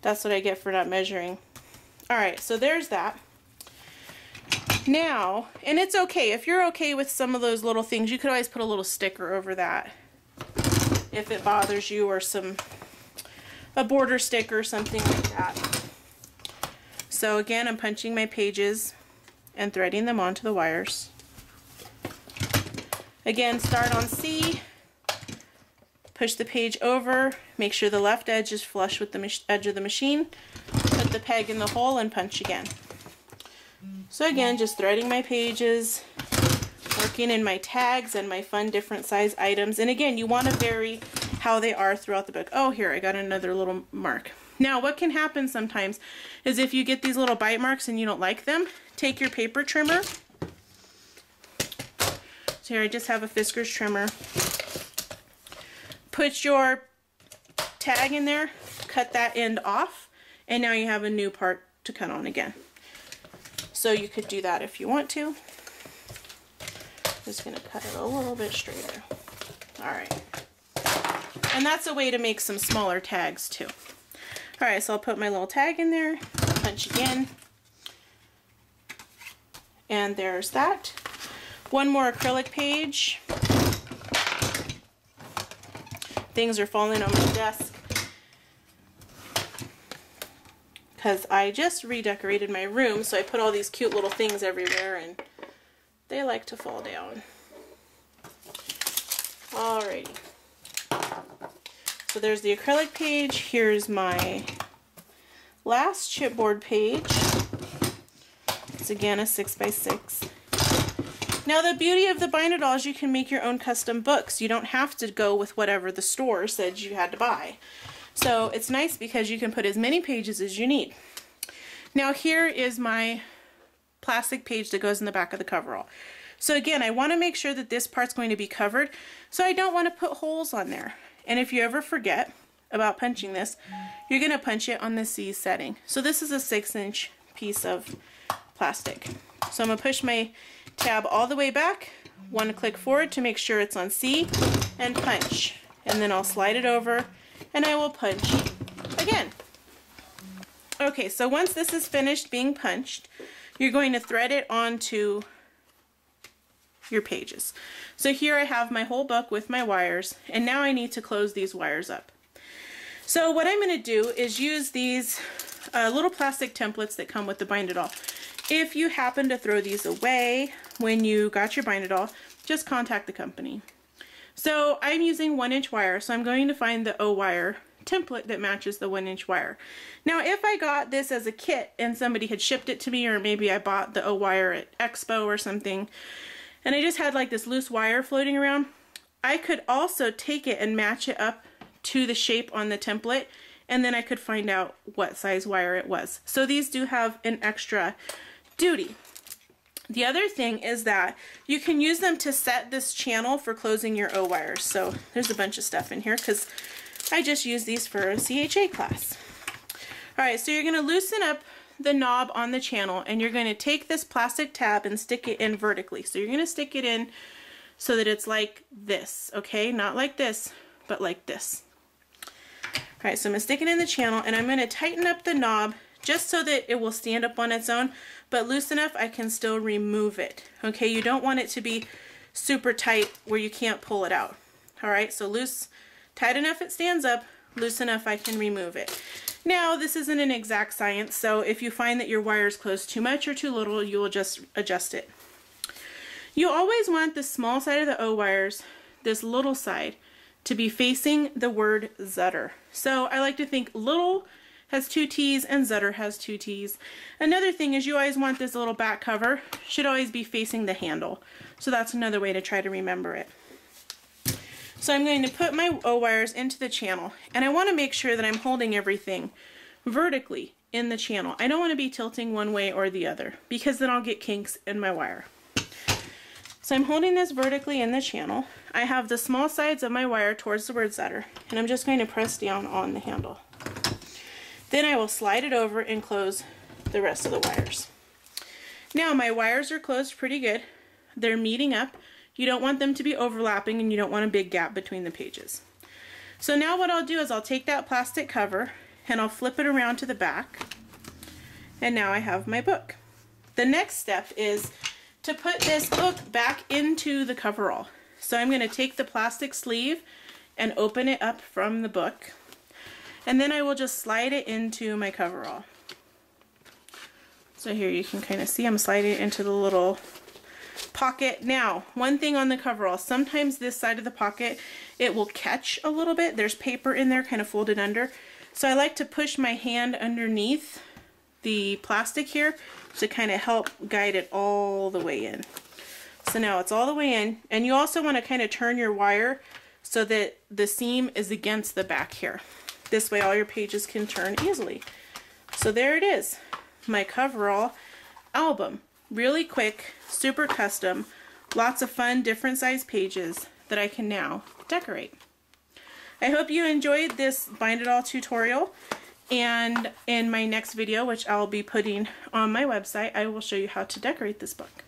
That's what I get for not measuring. Alright, so there's that. Now, and it's okay, if you're okay with some of those little things, you could always put a little sticker over that if it bothers you, or a border sticker or something like that. So again, I'm punching my pages and threading them onto the wires. Again, start on C, push the page over, make sure the left edge is flush with the edge of the machine, put the peg in the hole and punch again. So again, just threading my pages, working in my tags and my fun different size items. And again, you want to vary how they are throughout the book. Oh, here, I got another little mark. Now, what can happen sometimes is if you get these little bite marks and you don't like them, take your paper trimmer. So here I just have a Fiskars trimmer. Put your tag in there, cut that end off, and now you have a new part to cut on again. So you could do that if you want to. Just gonna cut it a little bit straighter. Alright. And that's a way to make some smaller tags too. Alright, so I'll put my little tag in there, punch again. And there's that. One more acrylic page. Things are falling on my desk because I just redecorated my room, so I put all these cute little things everywhere and they like to fall down. Alrighty. So there's the acrylic page. Here's my last chipboard page. It's again a 6x6. Now the beauty of the bind-it-all is you can make your own custom books. You don't have to go with whatever the store said you had to buy. So it's nice because you can put as many pages as you need. Now here is my plastic page that goes in the back of the coverall. So again, I want to make sure that this part's going to be covered, so I don't want to put holes on there. And if you ever forget about punching this, you're going to punch it on the C setting. So this is a 6-inch piece of plastic. So I'm going to push my tab all the way back, one click forward to make sure it's on C, and punch. And then I'll slide it over and I will punch again. Okay, so once this is finished being punched, you're going to thread it onto your pages. So here I have my whole book with my wires, and now I need to close these wires up. So what I'm going to do is use these little plastic templates that come with the bind-it-all. If you happen to throw these away when you got your bind-it-all, just contact the company. So I'm using 1-inch wire, so I'm going to find the O-wire template that matches the 1-inch wire. Now if I got this as a kit and somebody had shipped it to me, or maybe I bought the O-wire at Expo or something, and I just had like this loose wire floating around, I could also take it and match it up to the shape on the template, and then I could find out what size wire it was. So these do have an extra duty. The other thing is that you can use them to set this channel for closing your O-wires. So there's a bunch of stuff in here because I just used these for a CHA class. Alright, so you're going to loosen up the knob on the channel, and you're going to take this plastic tab and stick it in vertically. So you're going to stick it in so that it's like this, okay? Not like this, but like this. Alright, so I'm going to stick it in the channel, and I'm going to tighten up the knob just so that it will stand up on its own, but loose enough I can still remove it. Okay, you don't want it to be super tight where you can't pull it out. Alright, so loose, tight enough it stands up, loose enough I can remove it. Now, this isn't an exact science, so if you find that your wires close too much or too little, you will just adjust it. You always want the small side of the O-wires, this little side, to be facing the word Zutter. So I like to think little has 2 T's and Zutter has 2 T's. Another thing is you always want this little back cover should always be facing the handle. So that's another way to try to remember it. So I'm going to put my O-wires into the channel, and I want to make sure that I'm holding everything vertically in the channel. I don't want to be tilting one way or the other because then I'll get kinks in my wire. So I'm holding this vertically in the channel. I have the small sides of my wire towards the word Zutter, and I'm just going to press down on the handle. Then I will slide it over and close the rest of the wires. Now my wires are closed pretty good. They're meeting up. You don't want them to be overlapping, and you don't want a big gap between the pages. So now what I'll do is I'll take that plastic cover and I'll flip it around to the back. And now I have my book. The next step is to put this book back into the coverall. So I'm going to take the plastic sleeve and open it up from the book. And then I will just slide it into my coverall. So here you can kind of see I'm sliding it into the little pocket. Now, one thing on the coverall, sometimes this side of the pocket, it will catch a little bit. There's paper in there kind of folded under. So I like to push my hand underneath the plastic here to kind of help guide it all the way in. So now it's all the way in, and you also want to kind of turn your wire so that the seam is against the back here. This way all your pages can turn easily. So there it is, my coverall album. Really quick, super custom, lots of fun, different size pages that I can now decorate. I hope you enjoyed this Bind It All tutorial, and in my next video, which I'll be putting on my website, I will show you how to decorate this book.